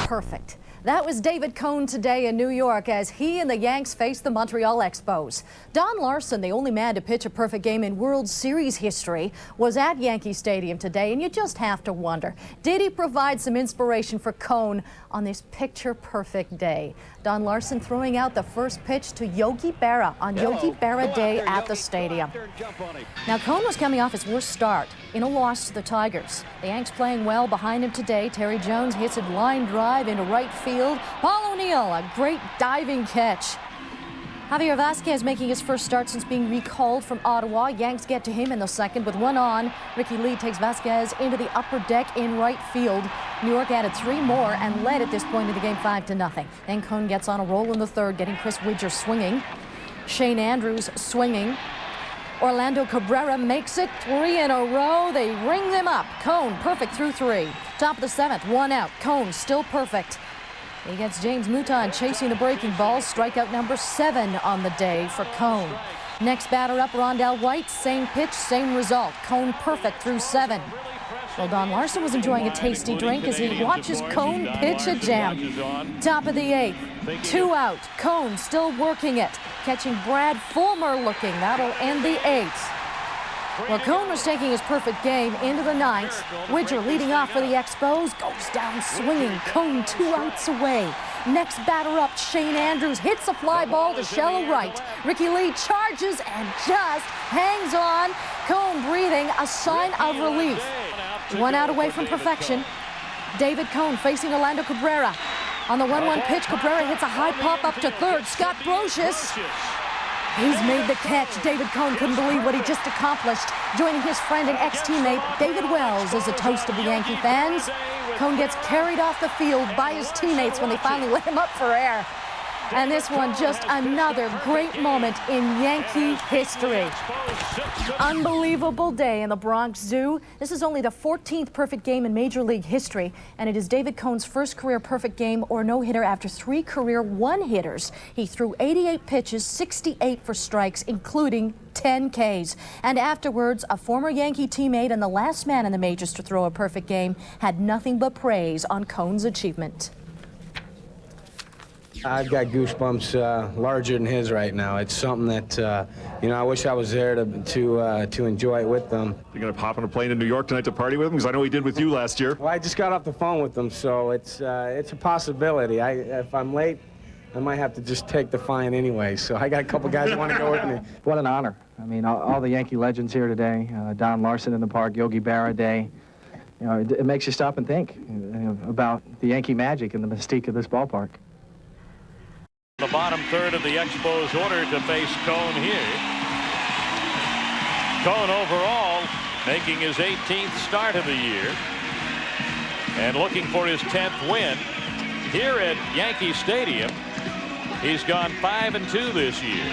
perfect. That was David Cone today in New York as he and the Yanks faced the Montreal Expos. Don Larsen, the only man to pitch a perfect game in World Series history, was at Yankee Stadium today, and you just have to wonder, did he provide some inspiration for Cone on this picture-perfect day? Don Larsen throwing out the first pitch to Yogi Berra on Yogi Berra Day at the stadium. Now, Cone was coming off his worst start in a loss to the Tigers. The Yanks playing well behind him today. Terry Jones hits a line drive into right field. Paul O'Neill, a great diving catch. Javier Vazquez making his first start since being recalled from Ottawa. Yanks get to him in the second with one on. Ricky Lee takes Vazquez into the upper deck in right field. New York added 3 more and led at this point in the game 5-0. Then Cone gets on a roll in the third, getting Chris Widger swinging. Shane Andrews swinging. Orlando Cabrera makes it 3 in a row. They ring them up. Cone perfect through 3. Top of the 7th, 1 out. Cone still perfect. He gets James Mouton chasing the breaking ball. Strikeout number 7 on the day for Cone. Next batter up, Rondell White. Same pitch, same result. Cone perfect through 7. Well, Don Larsen was enjoying a tasty drink as he watches Cone pitch a gem. Top of the 8th, 2 out. Cone still working it. Catching Brad Fulmer looking. That'll end the 8th. Well, Cone was taking his perfect game into the 9th. Widger leading off for the Expos. Goes down swinging. Cone 2 outs away. Next batter up, Shane Andrews hits a fly ball to shallow right. Ricky Lee charges and just hangs on. Cone breathing a sign of relief. 1 out away from perfection. David Cone facing Orlando Cabrera. On the 1-1 pitch, Cabrera hits a high pop up to third. Scott Brocious. He's made the catch. David Cone couldn't believe what he just accomplished. Joining his friend and ex-teammate David Wells as a toast of the Yankee fans. Cone gets carried off the field by his teammates when they finally let him up for air. And this one, just another great moment in Yankee history. Unbelievable day in the Bronx Zoo. This is only the 14th perfect game in Major League history, and it is David Cone's first career perfect game or no-hitter after 3 career one-hitters. He threw 88 pitches, 68 for strikes, including 10 Ks. And afterwards, a former Yankee teammate and the last man in the majors to throw a perfect game had nothing but praise on Cone's achievement. I've got goosebumps larger than his right now. It's something that, you know, I wish I was there to enjoy it with them. You're going to hop on a plane in New York tonight to party with him? Because I know he did with you last year. Well, I just got off the phone with them, so it's a possibility. If I'm late, I might have to just take the fine anyway. So I got a couple guys who want to go with me. What an honor. I mean, all the Yankee legends here today. Don Larsen in the park, Yogi Berra Day. You know, it makes you stop and think about the Yankee magic and the mystique of this ballpark. The bottom third of the Expos order to face Cone here. Cone overall making his 18th start of the year and looking for his 10th win here at Yankee Stadium. He's gone 5-2 this year,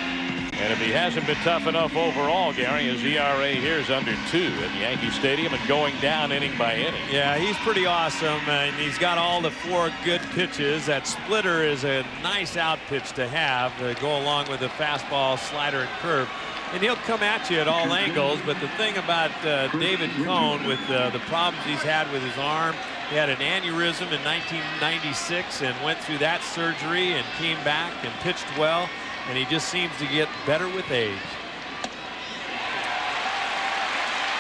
and if he hasn't been tough enough overall, Gary, his ERA here is under 2 at Yankee Stadium and going down inning by inning. Yeah, he's pretty awesome, and he's got all the 4 good pitches. That splitter is a nice out pitch to have to go along with the fastball, slider, and curve. And he'll come at you at all angles, but the thing about David Cone with the problems he's had with his arm, he had an aneurysm in 1996 and went through that surgery and came back and pitched well. And he just seems to get better with age.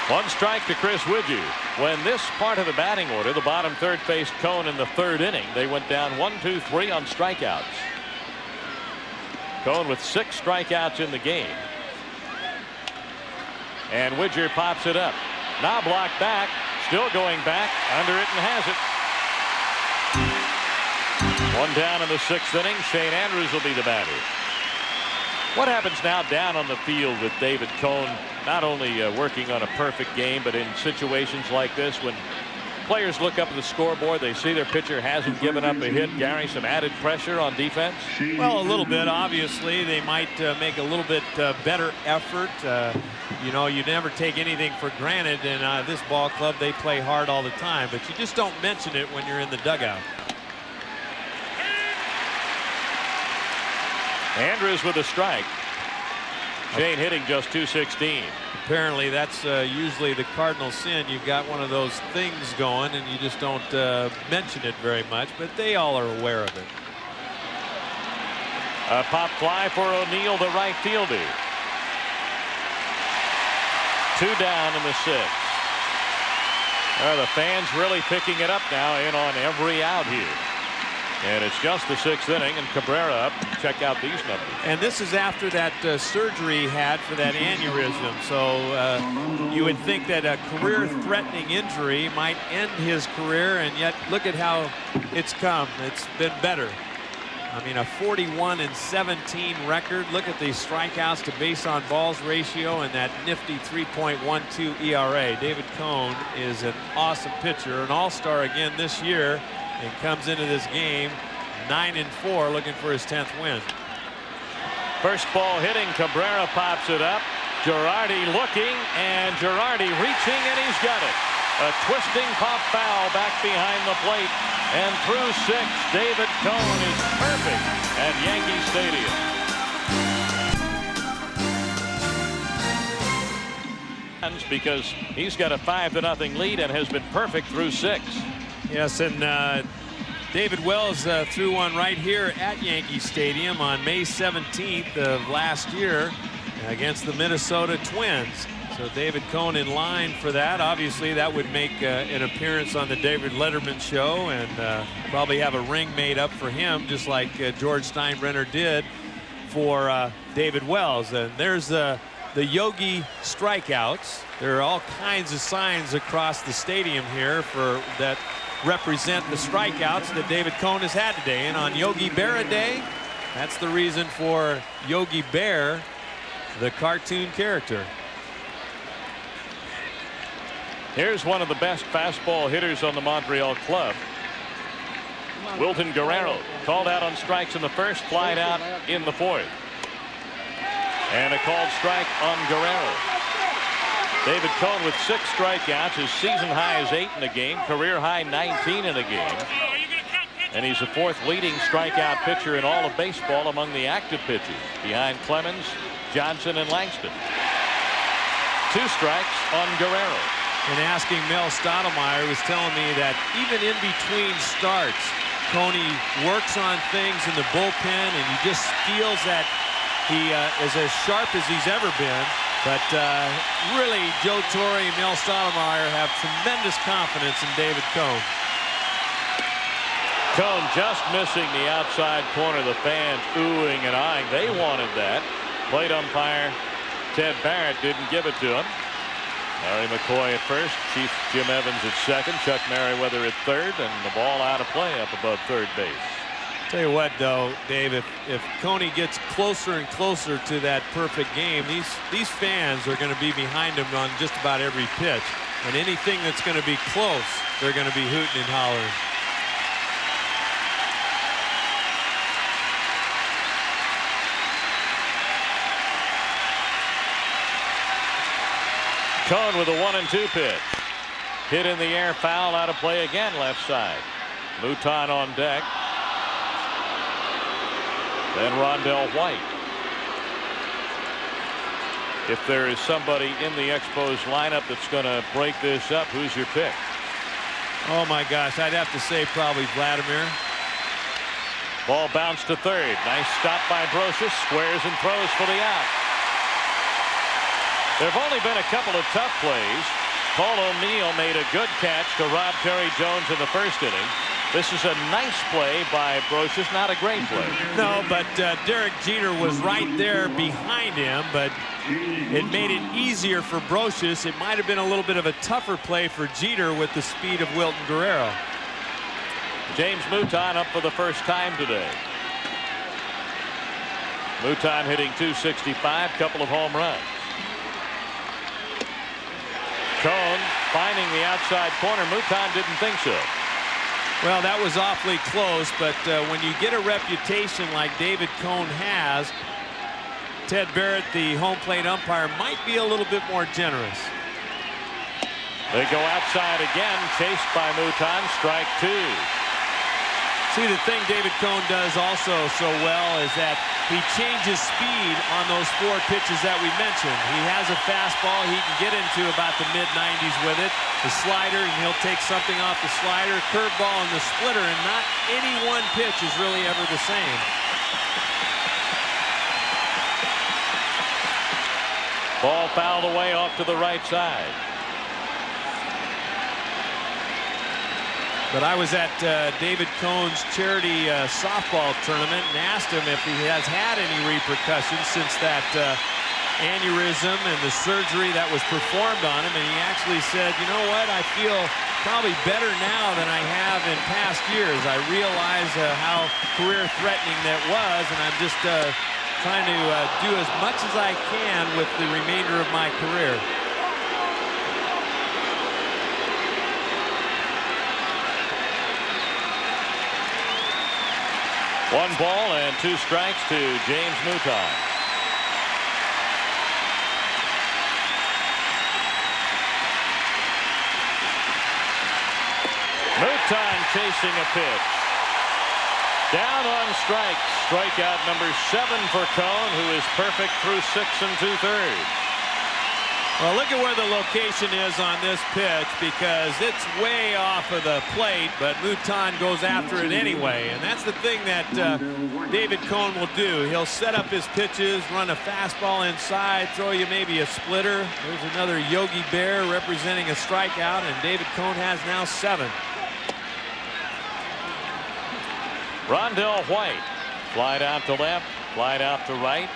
1 strike to Chris Widger. When this part of the batting order, the bottom third, faced Cone in the 3rd inning, they went down 1-2-3 on strikeouts. Cone with 6 strikeouts in the game. And Widger pops it up. Now blocked back. Still going back. Under it and has it. 1 down in the 6th inning. Shane Andrews will be the batter. What happens now down on the field with David Cone not only working on a perfect game, but in situations like this when players look up at the scoreboard, they see their pitcher hasn't given up a hit? Gary, some added pressure on defense? Well, a little bit. Obviously, they might make a little bit better effort. You know, you never take anything for granted. And this ball club, they play hard all the time, but you just don't mention it when you're in the dugout. Andrews with a strike. Shane hitting just .216. apparently that's usually the cardinal sin. You've got one of those things going and you just don't mention it very much, but they all are aware of it. A pop fly for O'Neill, the right fielder. 2 down in the 6th. The fans really picking it up now, in on every out here. And it's just the 6th inning, and Cabrera up. Check out these numbers. And this is after that surgery he had for that aneurysm. So you would think that a career-threatening injury might end his career, and yet look at how it's come. It's been better. I mean, a 41-17 record. Look at the strikeouts to base on balls ratio and that nifty 3.12 ERA. David Cone is an awesome pitcher, an all-star again this year, and comes into this game 9-4, looking for his 10th win. First ball hitting, Cabrera pops it up. Girardi looking, and Girardi reaching, and he's got it. A twisting pop foul back behind the plate, and through 6, David Cone is perfect at Yankee Stadium. Because he's got a 5-0 lead and has been perfect through 6. Yes, and David Wells threw one right here at Yankee Stadium on May 17th of last year against the Minnesota Twins. So David Cone in line for that. Obviously, that would make an appearance on the David Letterman show, and probably have a ring made up for him, just like George Steinbrenner did for David Wells. And there's the Yogi strikeouts. There are all kinds of signs across the stadium here for that represent the strikeouts that David Cone has had today. And on Yogi Berra Day, that's the reason for Yogi Berra, the cartoon character. Here's one of the best fastball hitters on the Montreal club. Wilton Guerrero called out on strikes in the 1st, flied out in the 4th. And a called strike on Guerrero. David Cone with 6 strikeouts. His season high is 8 in a game, career high 19 in a game. And he's the 4th leading strikeout pitcher in all of baseball among the active pitchers, behind Clemens, Johnson, and Langston. 2 strikes on Guerrero. And asking Mel Stottlemyre was telling me that even in between starts, Coney works on things in the bullpen, and he just feels that he is as sharp as he's ever been. But really, Joe Torre and Mel Stottlemyre have tremendous confidence in David Cone. Cone just missing the outside corner. The fans oohing and eyeing. They wanted that. Plate umpire Ted Barrett didn't give it to him. Larry McCoy at first, Chief Jim Evans at second, Chuck Merriweather at third, and the ball out of play up above third base. Tell you what, though, Dave, if Coney gets closer and closer to that perfect game, these fans are going to be behind him on just about every pitch. And anything that's going to be close, they're going to be hooting and hollering. Cone with a 1-2 pitch. Hit in the air, foul, out of play again, left side. Mouton on deck. Then Rondell White. If there is somebody in the Expos lineup that's going to break this up, who's your pick? Oh my gosh, I'd have to say probably Vladimir. Ball bounced to third. Nice stop by Brocious. Squares and throws for the out. There have only been a couple of tough plays. Paul O'Neill made a good catch to rob Terry Jones in the 1st inning. This is a nice play by Brocious, not a great play. No, but Derek Jeter was right there behind him, but it made it easier for Brocious. It might have been a little bit of a tougher play for Jeter with the speed of Wilton Guerrero. James Mouton up for the first time today. Mouton hitting .265, couple of home runs. Cone finding the outside corner. Mouton didn't think so. Well, that was awfully close, but when you get a reputation like David Cone has, Ted Barrett, the home plate umpire, might be a little bit more generous. They go outside again, chased by Mouton, strike 2. See, the thing David Cone does also so well is that he changes speed on those 4 pitches that we mentioned. He has a fastball he can get into about the mid-90s with it. The slider, and he'll take something off the slider, curveball, and the splitter, and not any one pitch is really ever the same. Ball fouled away off to the right side. But I was at David Cohn's charity softball tournament and asked him if he has had any repercussions since that aneurysm and the surgery that was performed on him. And he actually said, you know what, I feel probably better now than I have in past years. I realize how career-threatening that was, and I'm just trying to do as much as I can with the remainder of my career. One ball and 2 strikes to James Mouton. Mouton chasing a pitch. Down on strikes. Strikeout number 7 for Cohn, who is perfect through 6 2/3. Well, look at where the location is on this pitch, because it's way off of the plate, but Mouton goes after it anyway. And that's the thing that David Cohn will do. He'll set up his pitches, run a fastball inside, throw you maybe a splitter. There's another Yogi Berra representing a strikeout, and David Cohn has now 7. Rondell White. Flied out to left, flied out to right.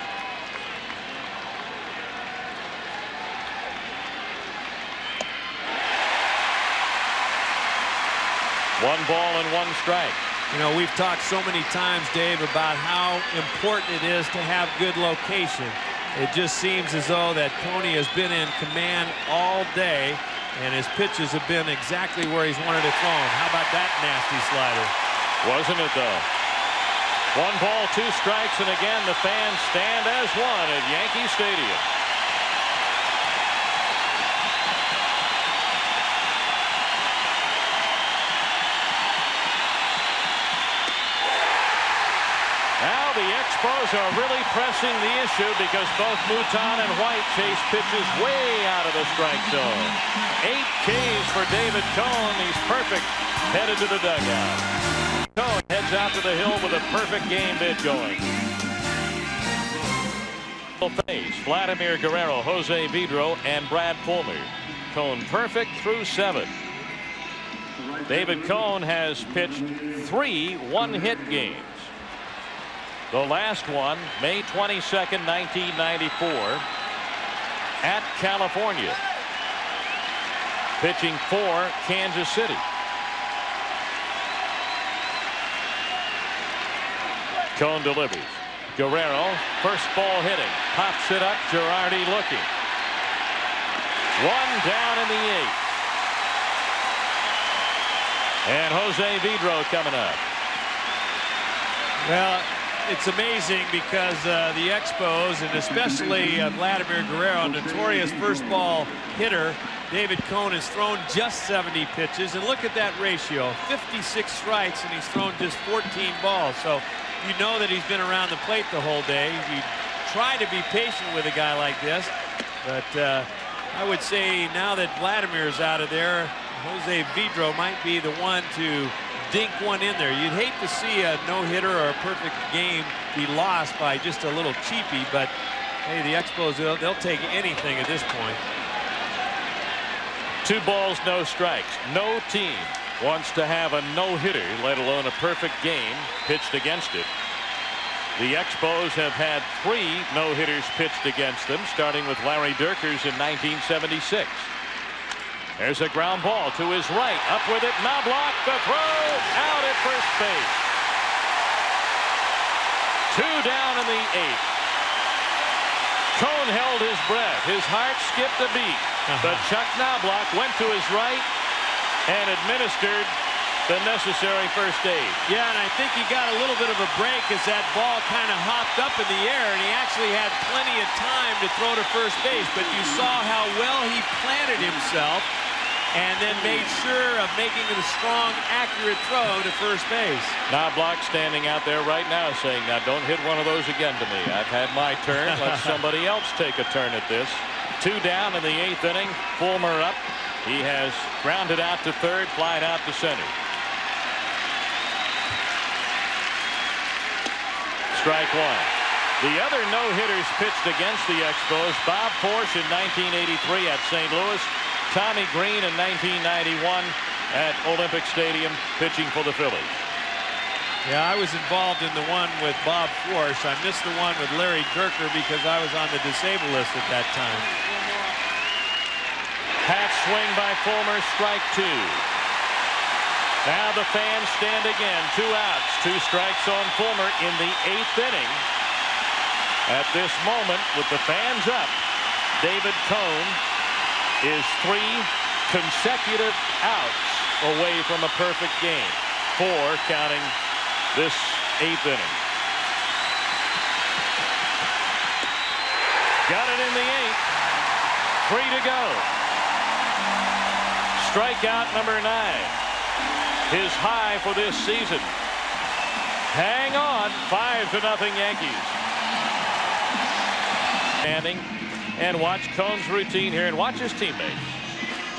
One ball and 1 strike. You know, we've talked so many times, Dave, about how important it is to have good location. It just seems as though that Coney has been in command all day, and his pitches have been exactly where he's wanted it thrown. How about that nasty slider? Wasn't it, though? 1 ball, 2 strikes, and again the fans stand as one at Yankee Stadium. Now the Expos are really pressing the issue, because both Mouton and White chase pitches way out of the strike zone. 8 Ks for David Cohn. He's perfect. Headed to the dugout. Cohn heads out to the hill with a perfect game bid going. Face Vladimir Guerrero, Jose Vidro, and Brad Fulmer. Cohn perfect through 7. David Cohn has pitched 3 one-hit games. The last one, May 22nd, 1994, at California, pitching for Kansas City. Cohn delivers. Guerrero, first ball hitting, pops it up. Girardi looking. 1 down in the 8th. And Jose Vidro coming up. Well, it's amazing, because the Expos, and especially Vladimir Guerrero, notorious first ball hitter, David Cohn has thrown just 70 pitches. And look at that ratio, 56 strikes, and he's thrown just 14 balls. So you know that he's been around the plate the whole day. You try to be patient with a guy like this. But I would say now that Vladimir's out of there, Jose Vidro might be the one to dink one in there. You'd hate to see a no-hitter or a perfect game be lost by just a little cheapie, but hey, the Expos, they'll take anything at this point. 2 balls, no strikes. No team wants to have a no-hitter, let alone a perfect game pitched against it. The Expos have had 3 no-hitters pitched against them, starting with Larry Dierkers in 1976. There's a ground ball to his right. Up with it. Knobloch. The throw. Out at first base. 2 down in the 8th. Cohn held his breath. His heart skipped a beat. But Chuck Knobloch went to his right and administered the necessary first aid. Yeah, and I think he got a little bit of a break as that ball kind of hopped up in the air, and he actually had plenty of time to throw to first base. But you saw how well he planted himself and then made sure of making it a strong, accurate throw to first base. Now Block standing out there right now saying, now don't hit one of those again to me. I've had my turn. Let somebody else take a turn at this. 2 down in the 8th inning. Fulmer up. He has grounded out to third, flied out to center. Strike one. The other no-hitters pitched against the Expos, Bob Porsche in 1983 at St. Louis, Tommy Green in 1991 at Olympic Stadium pitching for the Phillies. Yeah, I was involved in the one with Bob Porsche. I missed the one with Larry Dierker because I was on the disabled list at that time. Half swing by Fulmer, strike 2. Now the fans stand again. 2 outs, 2 strikes on Fulmer in the 8th inning. At this moment, with the fans up, David Cone is 3 consecutive outs away from a perfect game. 4 counting this 8th inning. Got it in the 8th. 3 to go. Strikeout number 9. His high for this season. Hang on. 5-0 Yankees. Standing and watch Cone's routine here and watch his teammates.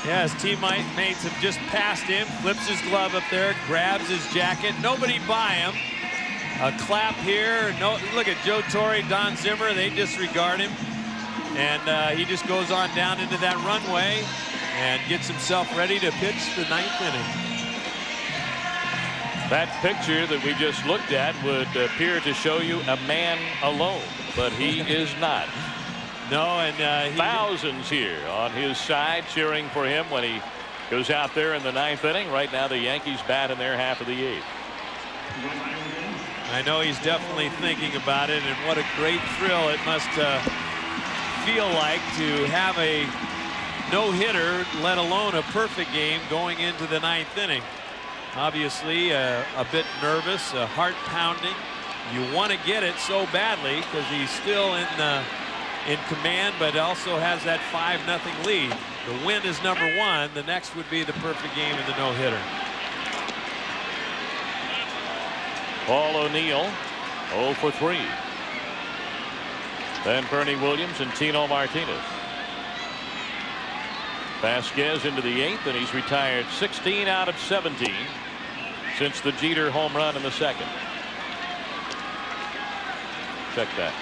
Yeah, his teammates have just passed him, flips his glove up there, grabs his jacket. Nobody by him. A clap here. No, look at Joe Torre, Don Zimmer. They disregard him. And he just goes on down into that runway and gets himself ready to pitch the 9th inning. That picture that we just looked at would appear to show you a man alone, but he is not. No, and thousands here on his side cheering for him when he goes out there in the 9th inning. Right now the Yankees bat in their half of the 8th. I know he's definitely thinking about it, and what a great thrill it must feel like to have a no-hitter, let alone a perfect game, going into the 9th inning. Obviously a bit nervous, heart pounding. You want to get it so badly because he's still in command, but also has that 5-0 lead. The win is number 1. The next would be the perfect game in the no-hitter. Paul O'Neill 0 for 3. Then Bernie Williams and Tino Martinez. Vasquez into the 8th, and he's retired 16 out of 17 since the Jeter home run in the 2nd. Check that.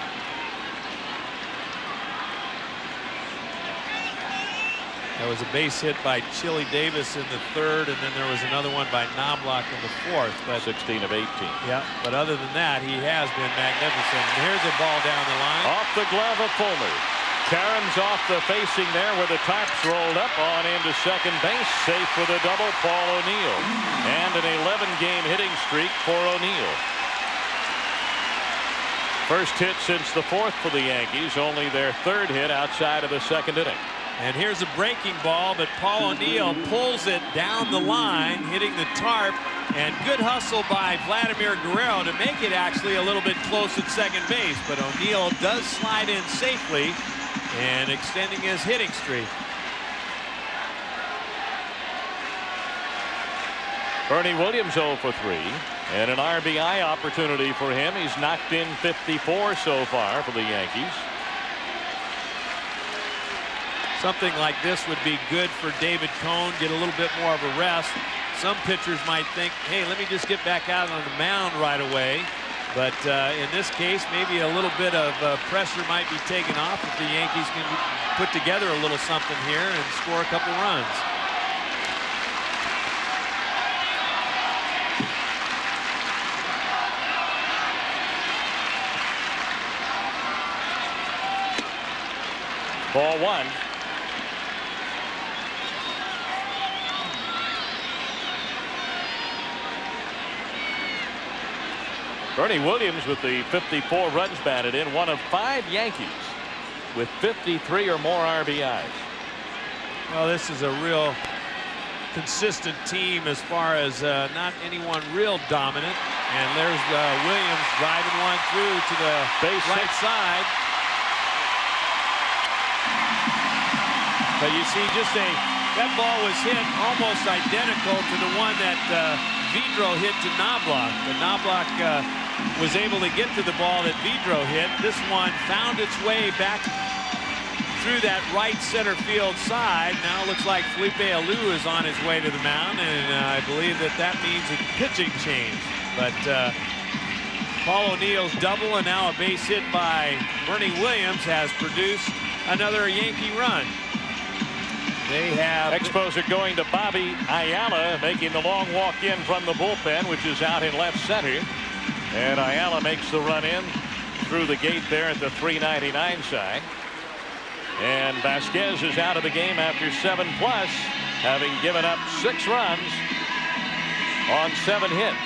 That was a base hit by Chili Davis in the 3rd, and then there was another one by Knobloch in the 4th. But 16 of 18. Yeah, but other than that, he has been magnificent. And here's a ball down the line. Off the glove of Fulmer. Caron's off the facing there where the tarp's rolled up on into second base. Safe with a double, Paul O'Neill. And an 11-game hitting streak for O'Neill. First hit since the 4th for the Yankees. Only their 3rd hit outside of the 2nd inning. And here's a breaking ball, but Paul O'Neill pulls it down the line, hitting the tarp. And good hustle by Vladimir Guerrero to make it actually a little bit close at second base. But O'Neill does slide in safely and extending his hitting streak. Bernie Williams 0 for 3. And an RBI opportunity for him. He's knocked in 54 so far for the Yankees. Something like this would be good for David Cone, get a little bit more of a rest. Some pitchers might think, hey, let me just get back out on the mound right away. But in this case, maybe a little bit of pressure might be taken off if the Yankees can put together a little something here and score a couple runs. Ball 1. Bernie Williams with the 54 runs batted in, one of 5 Yankees with 53 or more RBIs. Well, this is a real consistent team as far as not anyone real dominant. And there's Williams driving one through to the right side. But you see just a That ball was hit almost identical to the one that Vidro hit to Knobloch. But Knobloch was able to get to the ball that Vidro hit. This one found its way back through that right center field side. Now it looks like Felipe Alou is on his way to the mound, and I believe that means a pitching change. But Paul O'Neill's double and now a base hit by Bernie Williams has produced another Yankee run. They have Expos are going to Bobby Ayala, making the long walk in from the bullpen, which is out in left center. And Ayala makes the run in through the gate there at the 399 side. And Vasquez is out of the game after 7+, having given up 6 runs on 7 hits.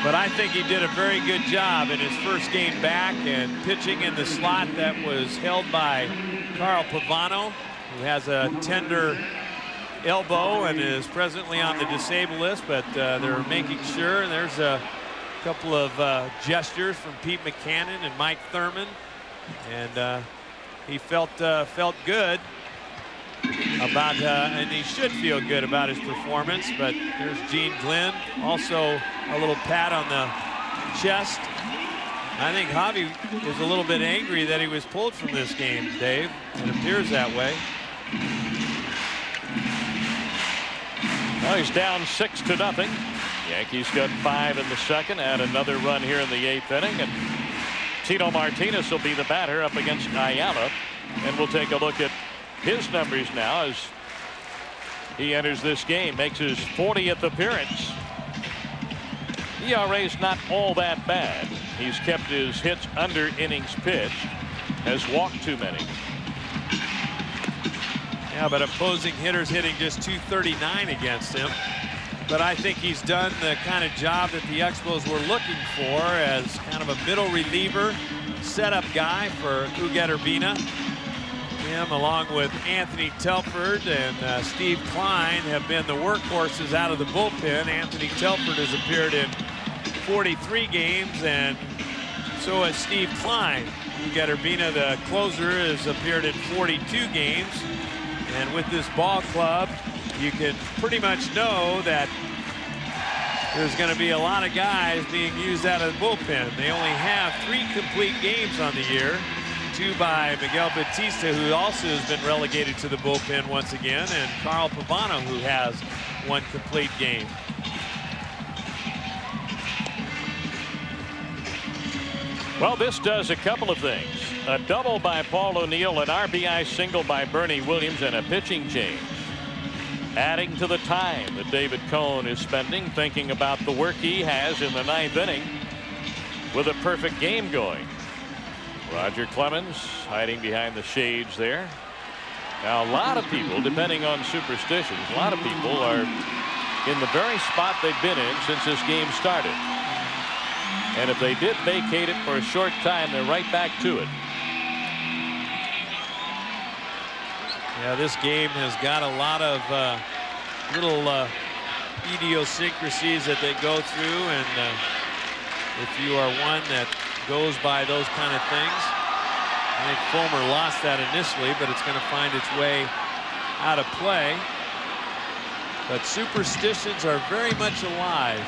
But I think he did a very good job in his first game back and pitching in the slot that was held by Carl Pavano, who has a tender elbow and is presently on the disabled list, but they're making sure. And there's a couple of gestures from Pete McCannon and Mike Thurman, and he felt good about, and he should feel good about his performance. But there's Gene Glenn, also a little pat on the chest. I think Javi was a little bit angry that he was pulled from this game, Dave. It appears that way. Well, he's down 6-0. Yankees got 5 in the second, add another run here in the 8th inning, and Tino Martinez will be the batter up against Ayala. And we'll take a look at his numbers now as he enters this game, makes his 40th appearance. ERA's not all that bad. He's kept his hits under innings pitched, has walked too many. Yeah, but opposing hitters hitting just .239 against him. But I think he's done the kind of job that the Expos were looking for as kind of a middle reliever, setup guy for Uguet Urbina. Him, along with Anthony Telford and Steve Klein, have been the workhorses out of the bullpen. Anthony Telford has appeared in 43 games, and so has Steve Klein. Uguet Urbina, the closer, has appeared in 42 games. And with this ball club, you can pretty much know that there's going to be a lot of guys being used out of the bullpen. They only have 3 complete games on the year. 2 by Miguel Batista, who also has been relegated to the bullpen once again, and Carl Pavano, who has 1 complete game. Well, this does a couple of things. A double by Paul O'Neill, an RBI single by Bernie Williams, and a pitching change. Adding to the time that David Cone is spending thinking about the work he has in the 9th inning with a perfect game going. Roger Clemens hiding behind the shades there. Now, a lot of people, depending on superstitions, a lot of people are in the very spot they've been in since this game started. And if they did vacate it for a short time, they're right back to it. Yeah, this game has got a lot of little idiosyncrasies that they go through, and if you are one that goes by those kind of things, I think Fulmer lost that initially, but it's going to find its way out of play. But superstitions are very much alive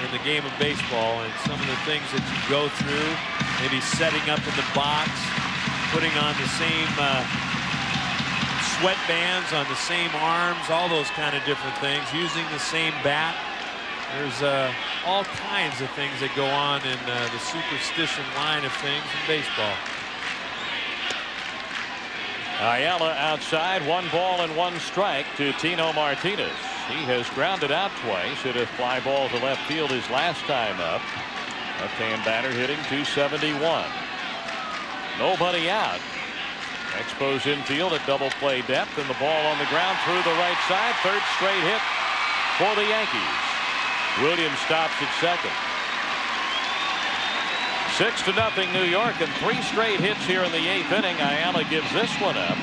in the game of baseball, and some of the things that you go through, maybe setting up in the box, putting on the same sweatbands on the same arms, all those kind of different things, using the same bat. There's all kinds of things that go on in the superstition line of things in baseball. Ayala outside, 1 ball and 1 strike to Tino Martinez. He has grounded out twice. Hit a fly ball to left field his last time up. Left-hand batter hitting .271. Nobody out. Expos infield at double play depth, and the ball on the ground through the right side. 3rd straight hit for the Yankees. Williams stops at second. 6-0 New York, and 3 straight hits here in the 8th inning. Ayala gives this one up.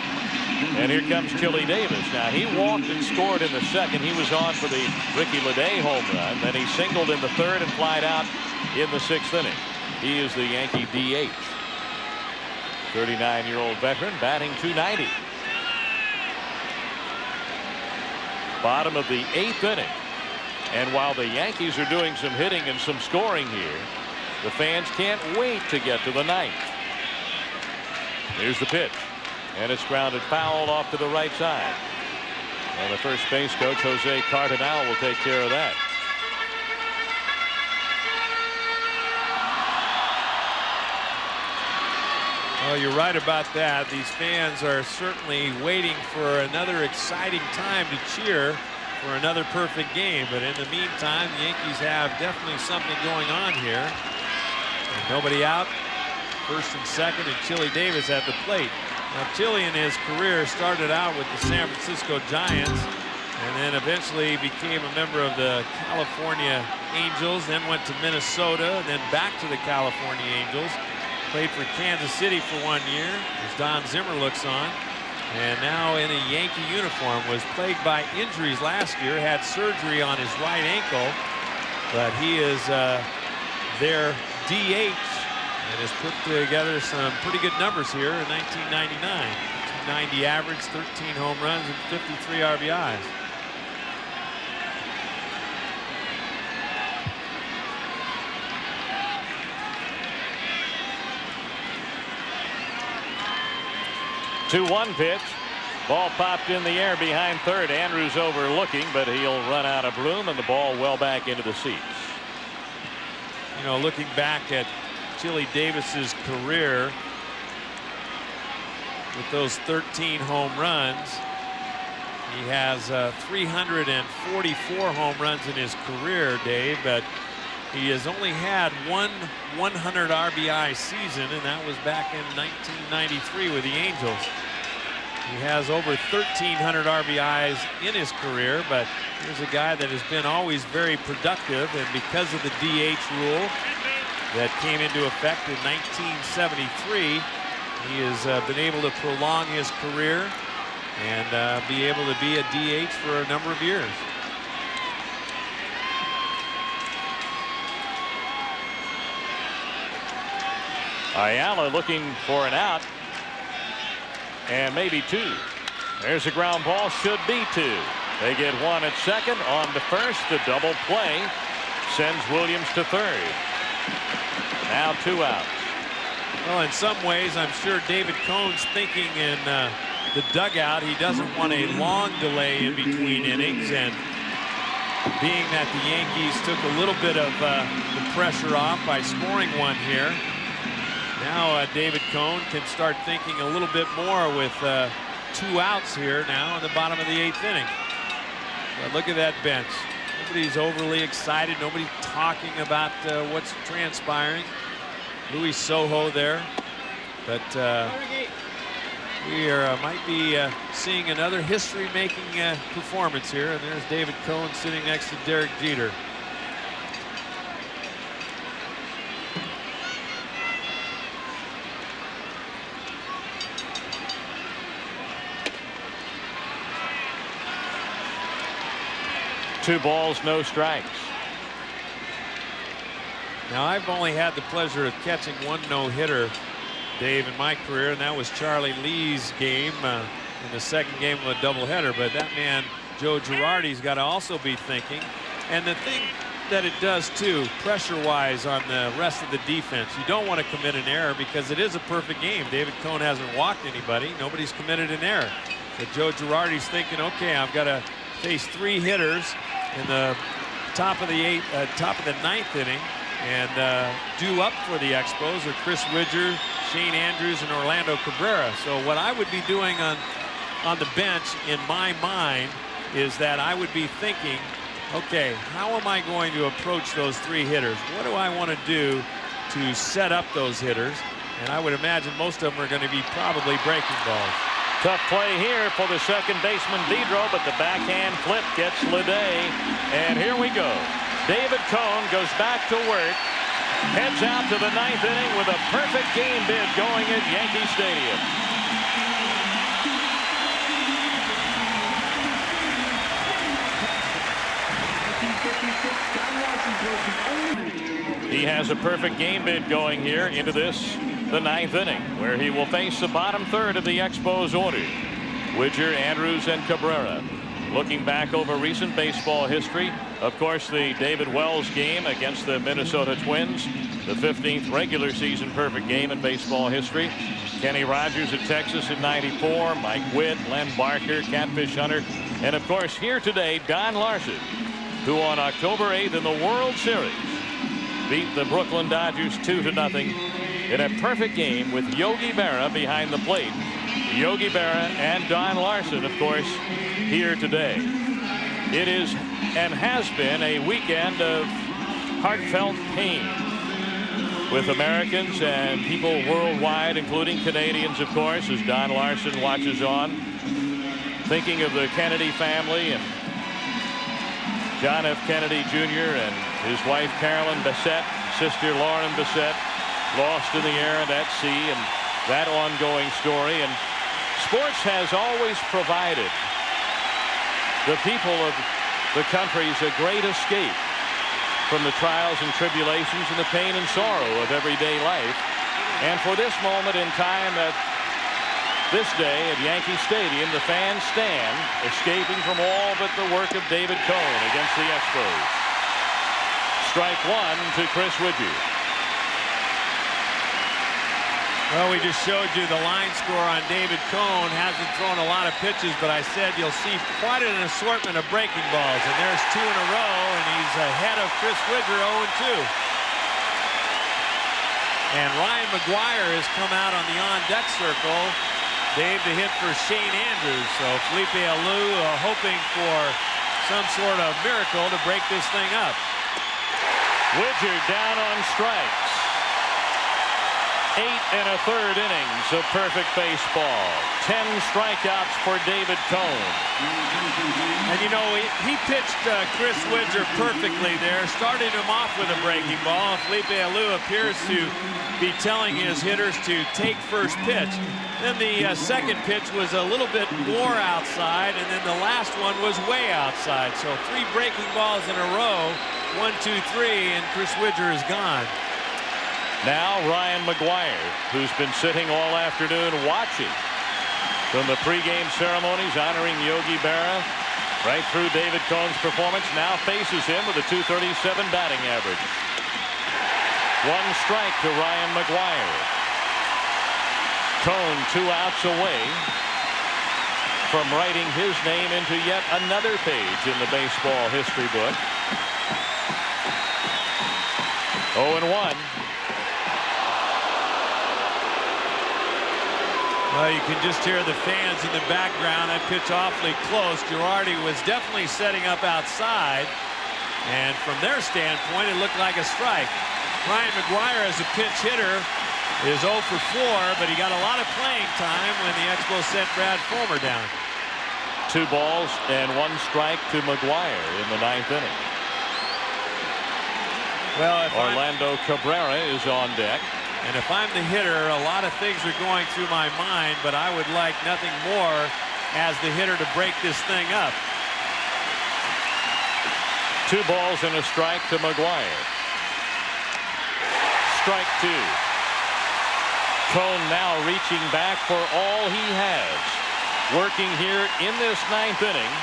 And here comes Chili Davis. Now, he walked and scored in the second. He was on for the Ricky Leday home run. Then he singled in the 3rd and flied out in the 6th inning. He is the Yankee DH. 39-year-old veteran, batting .290. Bottom of the 8th inning. And while the Yankees are doing some hitting and some scoring here, the fans can't wait to get to the 9th. Here's the pitch. And it's grounded foul off to the right side. And the first base coach, Jose Cardinal, will take care of that. Well, you're right about that. These fans are certainly waiting for another exciting time to cheer for another perfect game. But in the meantime, the Yankees have definitely something going on here. And nobody out. First and second, and Chili Davis at the plate. Now, Chili in his career started out with the San Francisco Giants and then eventually became a member of the California Angels, then went to Minnesota, and then back to the California Angels. Played for Kansas City for 1 year, as Don Zimmer looks on, and now in a Yankee uniform. Was plagued by injuries last year, had surgery on his right ankle, but he is their DH and has put together some pretty good numbers here in 1999. 290 average, 13 home runs, and 53 RBIs. Two-one pitch. Ball popped in the air behind third. Andrews overlooking, but he'll run out of room, and the ball well back into the seats. You know, looking back at Chili Davis's career with those 13 home runs, he has 344 home runs in his career, Dave, but he has only had one 100 RBI season, and that was back in 1993 with the Angels. He has over 1,300 RBIs in his career, but here's a guy that has been always very productive, and because of the DH rule that came into effect in 1973, he has been able to prolong his career and be able to be a DH for a number of years. Ayala looking for an out, and maybe two. There's a ground ball, should be two. They get one at second, on to first. The double play sends Williams to third. Now 2 outs. Well, in some ways, I'm sure David Cohn's thinking in the dugout. He doesn't want a long delay in between innings, and being that the Yankees took a little bit of the pressure off by scoring one here, now David Cohn can start thinking a little bit more with 2 outs here now in the bottom of the 8th inning. But look at that bench. Nobody's overly excited. Nobody's talking about what's transpiring. Luis Sojo there, but we might be seeing another history-making performance here. And there's David Cohn sitting next to Derek Jeter. Two balls, no strikes. Now, I've only had the pleasure of catching one no-hitter, Dave, in my career, and that was Charlie Lee's game in the second game of a doubleheader. But that man, Joe Girardi's got to also be thinking. And the thing that it does, too, pressure-wise on the rest of the defense, you don't want to commit an error because it is a perfect game. David Cohn hasn't walked anybody. Nobody's committed an error. But Joe Girardi's thinking, okay, I've got to face 3 hitters in the top of the 9th inning and due up for the Expos are Chris Ridger, Shane Andrews, and Orlando Cabrera. So what I would be doing on the bench in my mind is that I would be thinking, okay, how am I going to approach those 3 hitters? What do I want to do to set up those hitters? And I would imagine most of them are going to be probably breaking balls. Tough play here for the second baseman Vidro, but the backhand flip gets Leday. And here we go. David Cohn goes back to work, heads out to the 9th inning with a perfect game bid going at Yankee Stadium. He has a perfect game bid going here into this, the 9th inning, where he will face the bottom third of the Expos order. Widger, Andrews, and Cabrera. Looking back over recent baseball history, of course, the David Wells game against the Minnesota Twins, the 15th regular season perfect game in baseball history. Kenny Rogers at Texas in '94, Mike Witt, Len Barker, Catfish Hunter, and of course here today, Don Larsen, who on October 8th in the World Series beat the Brooklyn Dodgers 2-0 in a perfect game with Yogi Berra behind the plate. Yogi Berra and Don Larsen, of course, here today. It is and has been a weekend of heartfelt pain with Americans and people worldwide, including Canadians, of course, as Don Larsen watches on, thinking of the Kennedy family and John F. Kennedy Jr. and his wife Carolyn Bessette, sister Lauren Bessette, lost in the air and at sea, and that ongoing story. And sports has always provided the people of the countries a great escape from the trials and tribulations and the pain and sorrow of everyday life. And for this moment in time, at this day at Yankee Stadium, the fans stand, escaping from all but the work of David Cone against the Expos. Strike one to Chris Widger. Well, we just showed you the line score on David Cone. Hasn't thrown a lot of pitches, but I said you'll see quite an assortment of breaking balls. And there's 2 in a row, and he's ahead of Chris Widger, 0-2. And Ryan McGuire has come out on the on-deck circle. Dave to hit for Shane Andrews. So Felipe Alou hoping for some sort of miracle to break this thing up. Widger down on strikes. 8 1/3 innings of perfect baseball. 10 strikeouts for David Cone. And you know, he pitched Chris Widger perfectly there, starting him off with a breaking ball. Felipe Alou appears to be telling his hitters to take first pitch. Then the second pitch was a little bit more outside, and then the last one was way outside. So 3 breaking balls in a row, 1, 2, 3, and Chris Widger is gone. Now Ryan McGuire, who's been sitting all afternoon watching from the pregame ceremonies honoring Yogi Berra right through David Cone's performance, now faces him with a .237 batting average. 1 strike to Ryan McGuire. Cone 2 outs away from writing his name into yet another page in the baseball history book. 0-1. Well, you can just hear the fans in the background. That pitch awfully close. Girardi was definitely setting up outside. And from their standpoint, it looked like a strike. Ryan McGuire, as a pinch hitter, is 0 for 4, but he got a lot of playing time when the Expos sent Brad Fulmer down. 2 balls and 1 strike to McGuire in the 9th inning. Well, Orlando Cabrera is on deck. And if I'm the hitter, a lot of things are going through my mind, but I would like nothing more as the hitter to break this thing up. 2 balls and a strike to McGuire. Strike 2. Cone now reaching back for all he has. Working here in this 9th inning.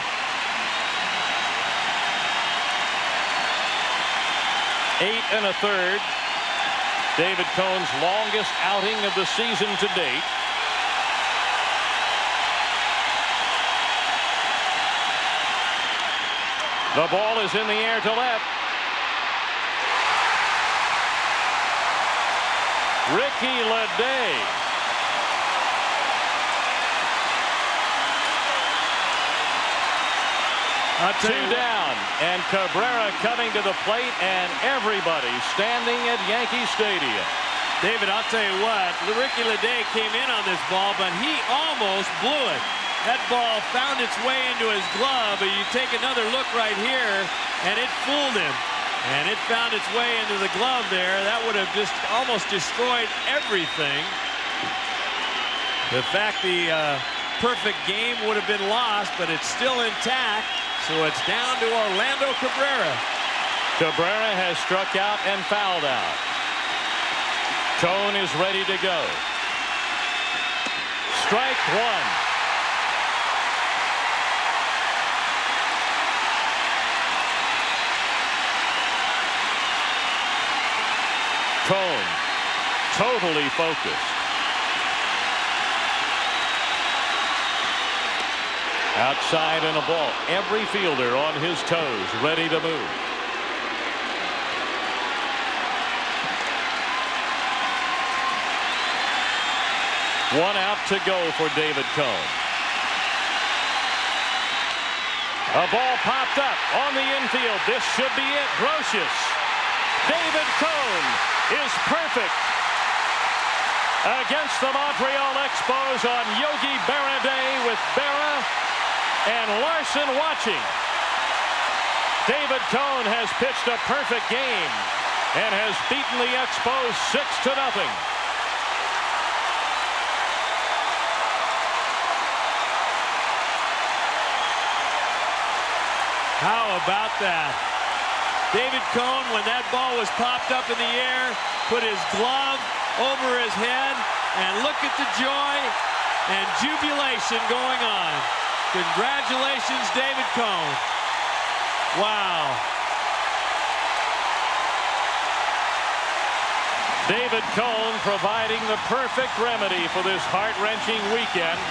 Eight 1/3. David Cone's longest outing of the season to date. The ball is in the air to left. Ricky Leday. Two down, and Cabrera coming to the plate, and everybody standing at Yankee Stadium. David, I'll tell you what, Ricky Leday came in on this ball, but he almost blew it. That ball found its way into his glove, but you take another look right here, and it fooled him. And it found its way into the glove there. That would have just almost destroyed everything. The fact the perfect game would have been lost, but it's still intact. So it's down to Orlando Cabrera. Cabrera has struck out and fouled out. Cone is ready to go. Strike 1. totally focused. Outside and a ball. Every fielder on his toes, ready to move. One out to go for David Cone. A ball popped up on the infield. This should be it. Brocious. David Cone is perfect against the Montreal Expos on Yogi Berra Day, with Berra and Larsen watching. David Cone has pitched a perfect game and has beaten the Expos 6-0. How about that? David Cone, when that ball was popped up in the air, put his glove over his head, and look at the joy and jubilation going on. Congratulations, David Cone. Wow. David Cone providing the perfect remedy for this heart-wrenching weekend.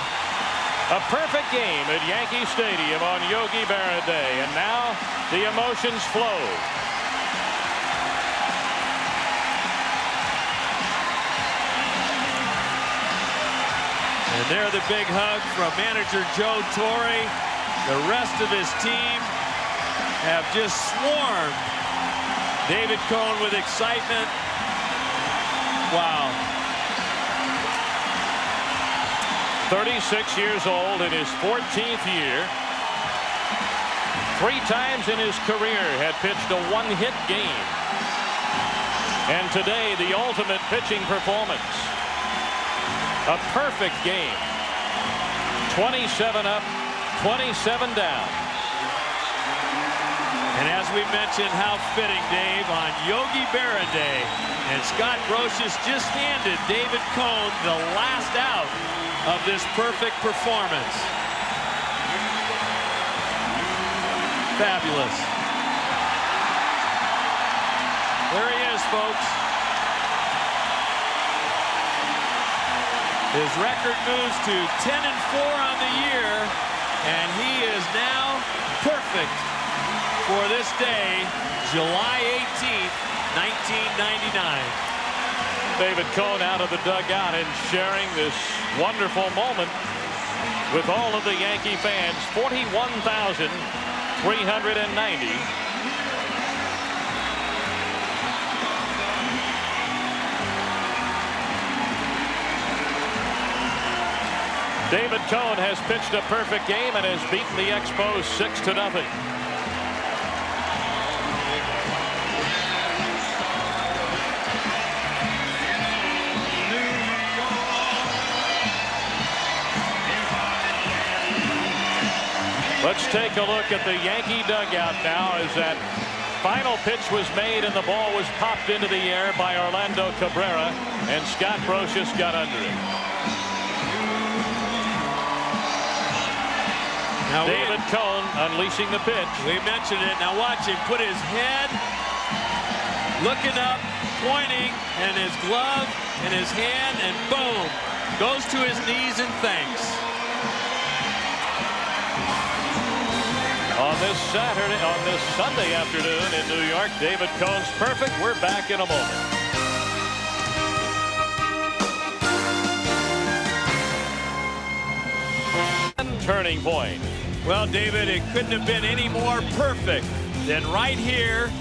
A perfect game at Yankee Stadium on Yogi Berra Day, and now the emotions flow. And there the big hug from manager Joe Torre. The rest of his team have just swarmed David Cone with excitement. Wow. 36 years old in his 14th year. 3 times in his career had pitched a one-hit game. And today, the ultimate pitching performance. A perfect game. 27 up, 27 down. And as we mentioned, how fitting, Dave, on Yogi Berra Day. And Scott Brocious just handed David Cone the last out of this perfect performance. Fabulous. There he is, folks. His record moves to 10-4 on the year, and he is now perfect for this day, July 18th, 1999. David Cone out of the dugout and sharing this wonderful moment with all of the Yankee fans. 41,390. David Cone has pitched a perfect game and has beaten the Expos 6-0. Let's take a look at the Yankee dugout now as that final pitch was made and the ball was popped into the air by Orlando Cabrera, and Scott Brocious got under it. Now David Cone unleashing the pitch. We mentioned it. Now watch him put his head, looking up, pointing, and his glove in his hand, and boom, goes to his knees and thanks. On this Sunday afternoon in New York, David Cone's perfect. We're back in a moment. Turning point. Well, David, it couldn't have been any more perfect than right here,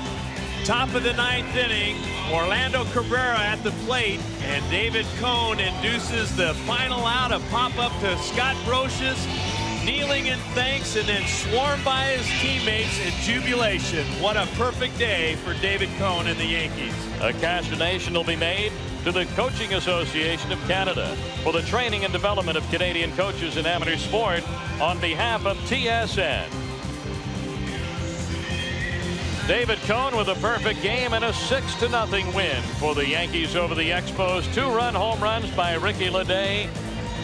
top of the 9th inning, Orlando Cabrera at the plate, and David Cone induces the final out, a pop-up to Scott Brocious, kneeling in thanks, and then swarmed by his teammates in jubilation. What a perfect day for David Cone and the Yankees. A cash donation will be made to the Coaching Association of Canada for the training and development of Canadian coaches in amateur sport on behalf of TSN. David Cone with a perfect game and a 6-0 win for the Yankees over the Expos. 2-run home runs by Ricky Leday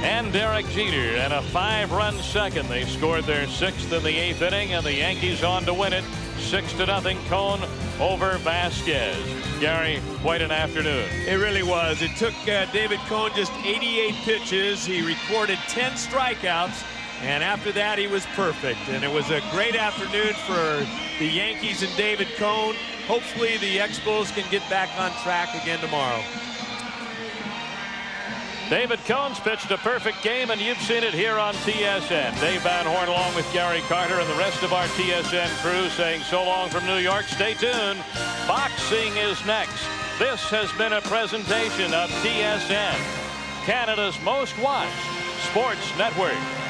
and Derek Jeter, and a 5-run second. They scored their 6th in the 8th inning, and the Yankees on to win it 6-0 Cone over Vasquez. Gary, quite an afternoon. It really was. It took David Cone just 88 pitches. He recorded 10 strikeouts, and after that he was perfect. And it was a great afternoon for the Yankees and David Cone. Hopefully the Expos can get back on track again tomorrow. David Cone's pitched a perfect game, and you've seen it here on TSN. Dave Van Horn along with Gary Carter and the rest of our TSN crew saying so long from New York. Stay tuned. Boxing is next. This has been a presentation of TSN, Canada's most watched sports network.